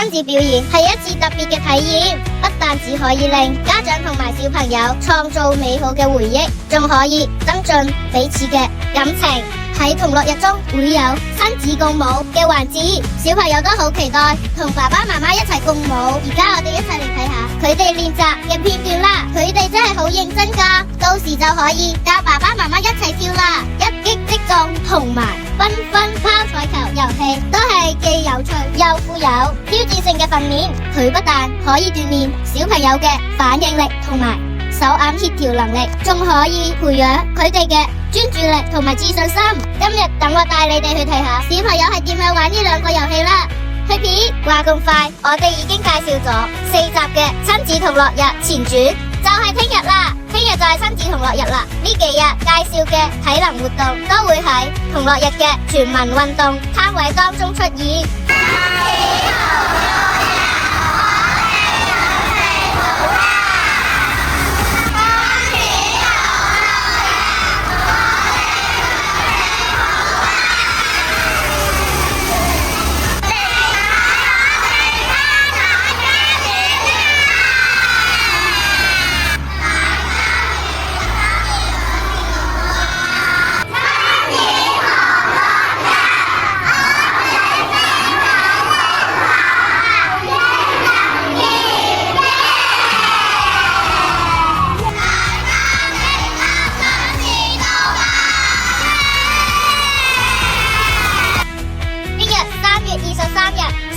親子表演係一次特別嘅體驗，不但只可以令家長同埋小朋友創造美好嘅回憶，仲可以增進彼此嘅感情。喺同樂日中會有親子共舞嘅環節，小朋友都好期待同爸爸媽媽一齊共舞。而家我哋一齊嚟睇下佢哋練習嘅片段啦，佢哋真係好認真㗎，到時就可以教爸爸媽媽一齊跳啦，一擊即中同埋繽紛拋彩球遊戲都係既有趣又富有挑戰性嘅訓練。佢不但可以鍛煉小朋友嘅反應力同埋手眼協調能力，仲可以培養佢哋嘅專注力同埋自信心。今日等我帶你哋去睇下小朋友係點樣玩呢兩個遊戲啦。去片話咁快，我哋已經介紹咗4集嘅親子同樂日前傳，就係聽日啦。聽日就係親子同樂日啦。呢幾日介紹嘅體能活動都會喺同樂日嘅全民運動攤位當中出現。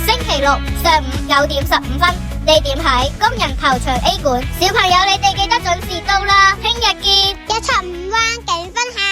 星期六上午9點15分，地點喺工人球場 A 館。小朋友，你哋記得準時到啦，聽日見。175灣景分享。